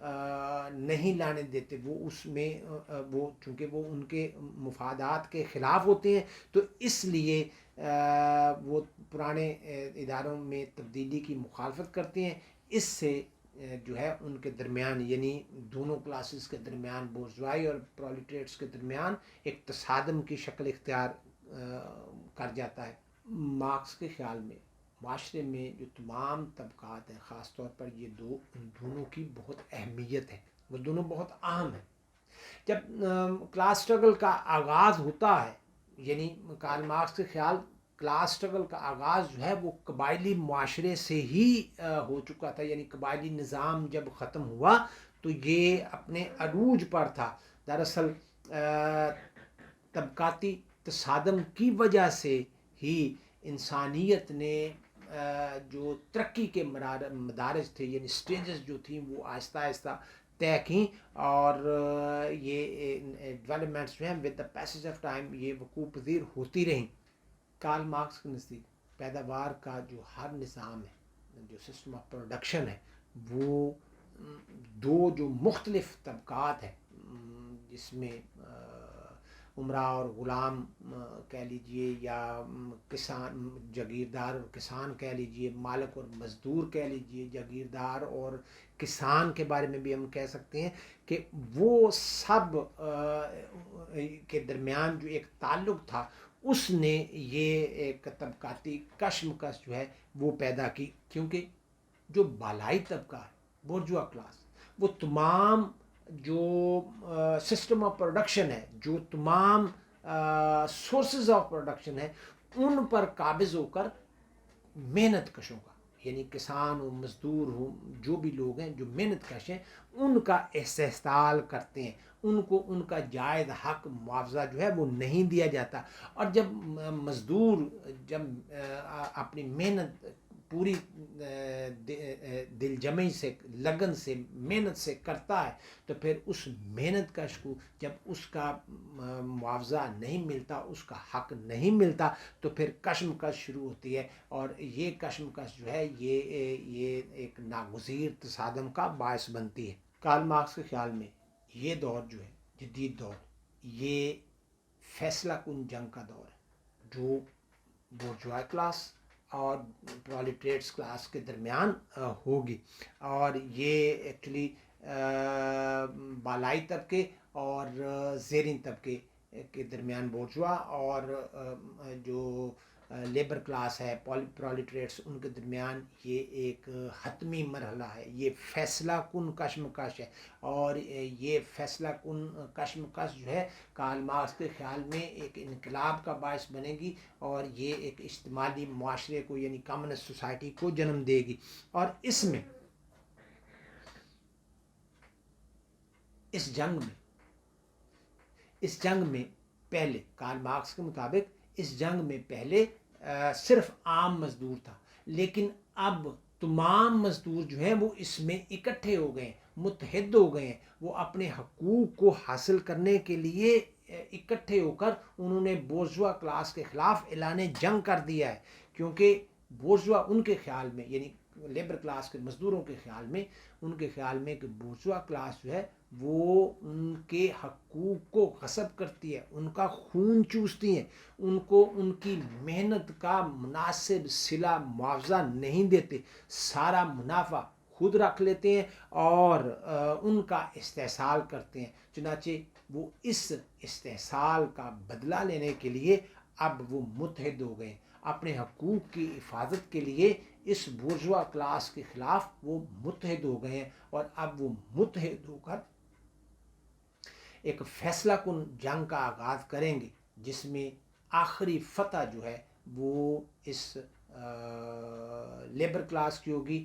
نہیں لانے دیتے، وہ اس میں وہ چونکہ وہ ان کے مفادات کے خلاف ہوتے ہیں، تو اس لیے وہ پرانے اداروں میں تبدیلی کی مخالفت کرتے ہیں. اس سے جو ہے ان کے درمیان، یعنی دونوں کلاسز کے درمیان، بورژوائی اور پرولیٹریٹس کے درمیان ایک تصادم کی شکل اختیار کر جاتا ہے. مارکس کے خیال میں معاشرے میں جو تمام طبقات ہیں، خاص طور پر یہ ان دونوں کی بہت اہمیت ہے، وہ دونوں بہت اہم ہیں. جب کلاس اسٹرگل کا آغاز ہوتا ہے، یعنی کارل مارکس کے خیال کلاس اسٹرگل کا آغاز جو ہے وہ قبائلی معاشرے سے ہی ہو چکا تھا. یعنی قبائلی نظام جب ختم ہوا تو یہ اپنے عروج پر تھا. دراصل طبقاتی تصادم کی وجہ سے ہی انسانیت نے جو ترقی کے مدارج تھے، یعنی سٹیجز جو تھیں، وہ آہستہ آہستہ طے کیں، اور یہ ڈیولپمنٹس جو ہیں with the passage of time یہ وقوع پذیر ہوتی رہیں. کارل مارکس کے نزدیک پیداوار کا جو ہر نظام ہے، جو سسٹم آف پروڈکشن ہے، وہ دو جو مختلف طبقات ہیں، جس میں امراء اور غلام کہہ لیجئے، یا کسان، جاگیردار اور کسان کہہ لیجئے، مالک اور مزدور کہہ لیجئے، جاگیردار اور کسان کے بارے میں بھی ہم کہہ سکتے ہیں کہ وہ سب کے درمیان جو ایک تعلق تھا، اس نے یہ ایک طبقاتی کشمکش جو ہے وہ پیدا کی. کیونکہ جو بالائی طبقہ ہے، بورژوا کلاس، وہ تمام جو سسٹم آف پروڈکشن ہے، جو تمام سورسز آف پروڈکشن ہے، ان پر قابض ہو کر محنت کشوں کا، یعنی کسان ہو، مزدور ہو، جو بھی لوگ ہیں جو محنت کش ہیں، ان کا استحصال کرتے ہیں. ان کو ان کا جائز حق معاوضہ جو ہے وہ نہیں دیا جاتا. اور جب مزدور جب اپنی محنت پوری دل جمعی سے، لگن سے، محنت سے کرتا ہے، تو پھر اس محنت کش کو جب اس کا معاوضہ نہیں ملتا، اس کا حق نہیں ملتا، تو پھر کشمکش شروع ہوتی ہے. اور یہ کشمکش جو ہے یہ ایک ناگزیر تصادم کا باعث بنتی ہے. کارل مارکس کے خیال میں یہ دور جو ہے، جدید دور، یہ فیصلہ کن جنگ کا دور ہے، جو بورژوا کلاس اور پرولیٹریٹس کلاس کے درمیان ہوگی. اور یہ ایکچولی بالائی طبقے اور زیریں طبقے کے درمیان بورژوا اور جو لیبر کلاس ہے، پرولیٹریٹس، ان کے درمیان یہ ایک حتمی مرحلہ ہے. یہ فیصلہ کن کشمکش ہے، اور یہ فیصلہ کن کشمکش جو ہے کارل مارکس کے خیال میں ایک انقلاب کا باعث بنے گی، اور یہ ایک اجتماعی معاشرے کو، یعنی کمیونسٹ سوسائٹی کو جنم دے گی. اور اس جنگ میں پہلے کارل مارکس کے مطابق اس جنگ میں پہلے صرف عام مزدور تھا، لیکن اب تمام مزدور جو ہیں وہ اس میں اکٹھے ہو گئے ہیں، متحد ہو گئے ہیں. وہ اپنے حقوق کو حاصل کرنے کے لیے اکٹھے ہو کر انہوں نے بورژوا کلاس کے خلاف اعلان جنگ کر دیا ہے. کیونکہ بورژوا ان کے خیال میں، یعنی لیبر کلاس کے مزدوروں کے خیال میں، ان کے خیال میں کہ بورژوا کلاس جو ہے وہ ان کے حقوق کو غصب کرتی ہے، ان کا خون چوستی ہیں، ان کو ان کی محنت کا مناسب صلہ معاوضہ نہیں دیتے، سارا منافع خود رکھ لیتے ہیں اور ان کا استحصال کرتے ہیں. چنانچہ وہ اس استحصال کا بدلہ لینے کے لیے اب وہ متحد ہو گئے، اپنے حقوق کی حفاظت کے لیے اس بورژوا کلاس کے خلاف وہ متحد ہو گئے ہیں. اور اب وہ متحد ہو کر ایک فیصلہ کن جنگ کا آغاز کریں گے، جس میں آخری فتح جو ہے وہ اس لیبر کلاس کی ہوگی.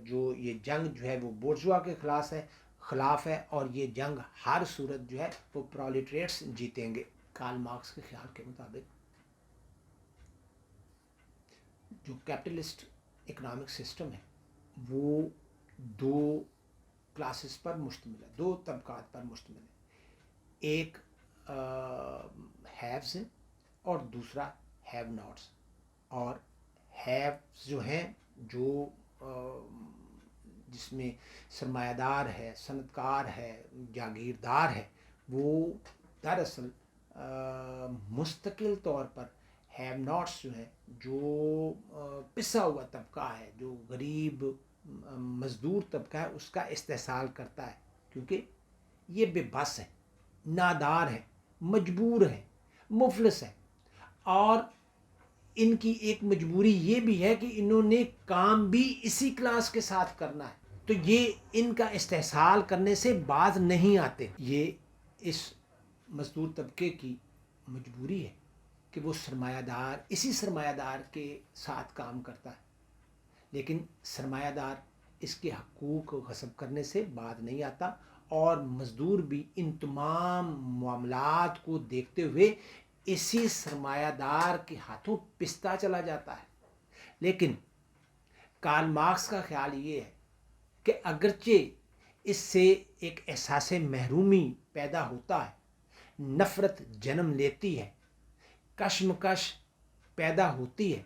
جو یہ جنگ جو ہے وہ بورژوا کے خلاف ہے، اور یہ جنگ ہر صورت جو ہے وہ پرولیٹریٹس جیتیں گے. کارل مارکس کے خیال کے مطابق جو کیپٹلسٹ اکنامک سسٹم ہے وہ دو کلاسز پر مشتمل ہے، دو طبقات پر مشتمل ہے. ایک ہیوز ہیں اور دوسرا ہیو ناٹس. اور ہیوز جو ہیں، جو جس میں سرمایہ دار ہے، صنعت کار ہے، جاگیردار ہے، وہ دراصل مستقل طور پر ہیو ناٹس جو ہیں، جو پسا ہوا طبقہ ہے، جو غریب مزدور طبقہ ہے، اس کا استحصال کرتا ہے، کیونکہ یہ بے بس ہے، نادار ہے، مجبور ہے، مفلس ہے، اور ان کی ایک مجبوری یہ بھی ہے کہ انہوں نے کام بھی اسی کلاس کے ساتھ کرنا ہے، تو یہ ان کا استحصال کرنے سے باز نہیں آتے۔ یہ اس مزدور طبقے کی مجبوری ہے کہ وہ سرمایہ دار، اسی سرمایہ دار کے ساتھ کام کرتا ہے، لیکن سرمایہ دار اس کے حقوق غصب کرنے سے باز نہیں آتا، اور مزدور بھی ان تمام معاملات کو دیکھتے ہوئے اسی سرمایہ دار کے ہاتھوں پستا چلا جاتا ہے۔ لیکن کارل مارکس کا خیال یہ ہے کہ اگرچہ اس سے ایک احساس محرومی پیدا ہوتا ہے، نفرت جنم لیتی ہے، کشمکش پیدا ہوتی ہے،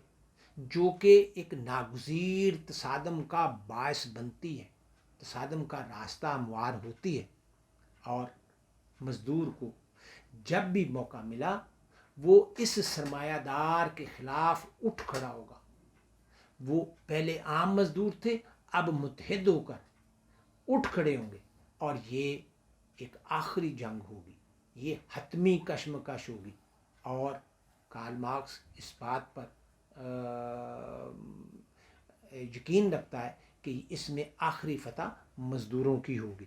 جو کہ ایک ناگزیر تصادم کا باعث بنتی ہے، تصادم کا راستہ ہموار ہوتی ہے، اور مزدور کو جب بھی موقع ملا وہ اس سرمایہ دار کے خلاف اٹھ کھڑا ہوگا۔ وہ پہلے عام مزدور تھے، اب متحد ہو کر اٹھ کھڑے ہوں گے، اور یہ ایک آخری جنگ ہوگی، یہ حتمی کشمکش ہوگی، اور کارل مارکس اس بات پر یقین رکھتا ہے کہ اس میں آخری فتح مزدوروں کی ہوگی۔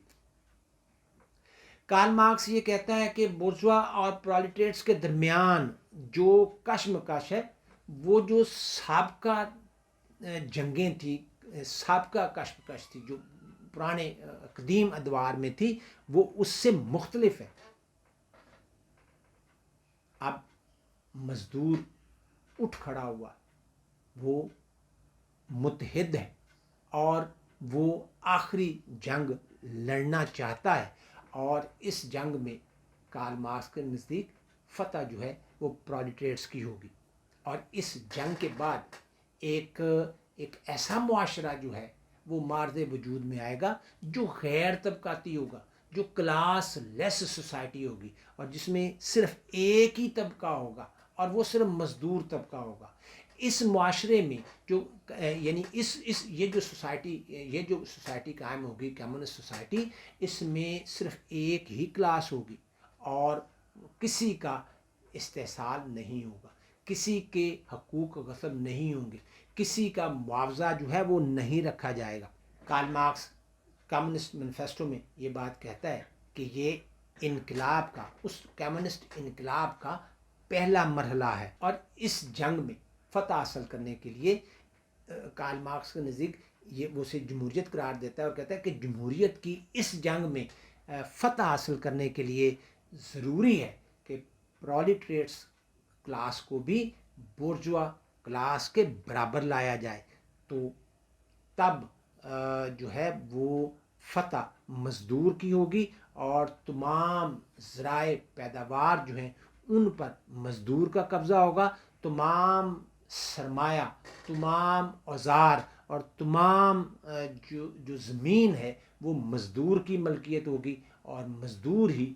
کارل مارکس یہ کہتا ہے کہ بورژوا اور پرولٹیٹس کے درمیان جو کشمکش ہے، وہ جو سابقہ جنگیں تھی، سابقہ کشمکش تھی، جو پرانے قدیم ادوار میں تھی، وہ اس سے مختلف ہے۔ اب مزدور اٹھ کھڑا ہوا، وہ متحد ہے، اور وہ آخری جنگ لڑنا چاہتا ہے، اور اس جنگ میں کارل مارکس کے نزدیک فتح جو ہے وہ پرولٹیٹس کی ہوگی، اور اس جنگ کے بعد ایک ایسا معاشرہ جو ہے وہ مارز وجود میں آئے گا، جو غیر طبقاتی ہوگا، جو کلاس لیس سوسائٹی ہوگی، اور جس میں صرف ایک ہی طبقہ ہوگا، اور وہ صرف مزدور طبقہ ہوگا۔ اس معاشرے میں جو یعنی یہ جو سوسائٹی قائم ہوگی، کمیونسٹ سوسائٹی، اس میں صرف ایک ہی کلاس ہوگی، اور کسی کا استحصال نہیں ہوگا، کسی کے حقوق غصب نہیں ہوں گے، کسی کا معاوضہ جو ہے وہ نہیں رکھا جائے گا۔ کارل مارکس کمیونسٹ مینیفیسٹو میں یہ بات کہتا ہے کہ یہ انقلاب کا، اس کمیونسٹ انقلاب کا پہلا مرحلہ ہے، اور اس جنگ میں فتح حاصل کرنے کے لیے کارل مارکس کے نزدیک یہ وہ اسے جمہوریت قرار دیتا ہے، اور کہتا ہے کہ جمہوریت کی اس جنگ میں فتح حاصل کرنے کے لیے ضروری ہے کہ پرولٹیٹس کلاس کو بھی بورژوا کلاس کے برابر لایا جائے، تو تب جو ہے وہ فتح مزدور کی ہوگی، اور تمام ذرائع پیداوار جو ہیں ان پر مزدور کا قبضہ ہوگا، تمام سرمایہ، تمام اوزار، اور تمام جو زمین ہے وہ مزدور کی ملکیت ہوگی، اور مزدور ہی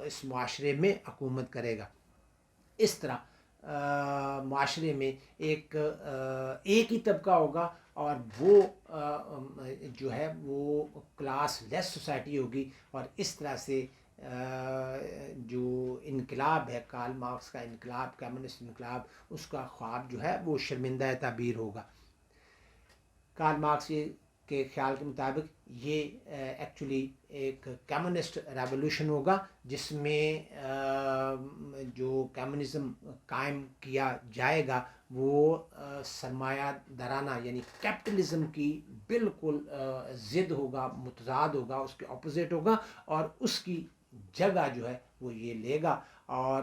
اس معاشرے میں حکومت کرے گا۔ اس طرح معاشرے میں ایک ہی طبقہ ہوگا، اور وہ جو ہے وہ کلاس لیس سوسائٹی ہوگی، اور اس طرح سے جو انقلاب ہے، کارل مارکس کا انقلاب، کمیونسٹ انقلاب، اس کا خواب جو ہے وہ شرمندہ تعبیر ہوگا۔ کارل مارکس کے خیال کے مطابق یہ ایکچولی ایک کمیونسٹ ریولوشن ہوگا، جس میں جو کمیونزم قائم کیا جائے گا وہ سرمایہ دارانہ یعنی کیپٹلزم کی بالکل ضد ہوگا، متضاد ہوگا، اس کے اپوزٹ ہوگا، اور اس کی جگہ جو ہے وہ یہ لے گا، اور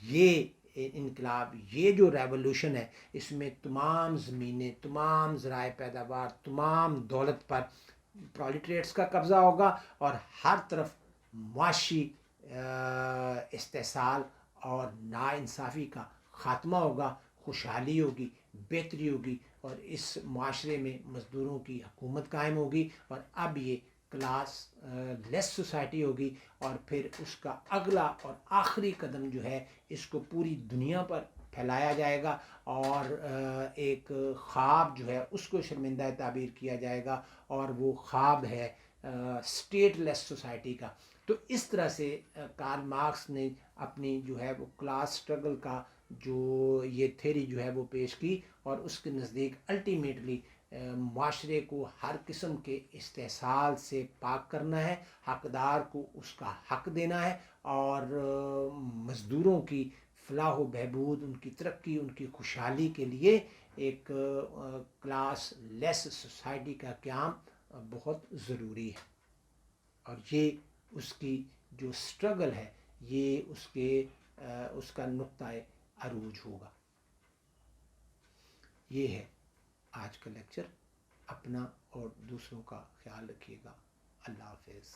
یہ انقلاب، یہ جو ریولوشن ہے، اس میں تمام زمینیں، تمام ذرائع پیداوار، تمام دولت پر پرولٹیٹس کا قبضہ ہوگا، اور ہر طرف معاشی استحصال اور ناانصافی کا خاتمہ ہوگا، خوشحالی ہوگی، بہتری ہوگی، اور اس معاشرے میں مزدوروں کی حکومت قائم ہوگی، اور اب یہ کلاس لیس سوسائٹی ہوگی، اور پھر اس کا اگلا اور آخری قدم جو ہے اس کو پوری دنیا پر پھیلایا جائے گا، اور ایک خواب جو ہے اس کو شرمندہ تعبیر کیا جائے گا، اور وہ خواب ہے اسٹیٹ لیس سوسائٹی کا۔ تو اس طرح سے کارل مارکس نے اپنی جو ہے وہ کلاس سٹرگل کا جو یہ تھیری جو ہے وہ پیش کی، اور اس کے نزدیک الٹیمیٹلی معاشرے کو ہر قسم کے استحصال سے پاک کرنا ہے، حقدار کو اس کا حق دینا ہے، اور مزدوروں کی فلاح و بہبود، ان کی ترقی، ان کی خوشحالی کے لیے ایک کلاس لیس سوسائٹی کا قیام بہت ضروری ہے، اور یہ اس کی جو سٹرگل ہے یہ اس کا نقطۂ عروج ہوگا۔ یہ ہے آج کا لیکچر۔ اپنا اور دوسروں کا خیال رکھیے گا۔ اللہ حافظ۔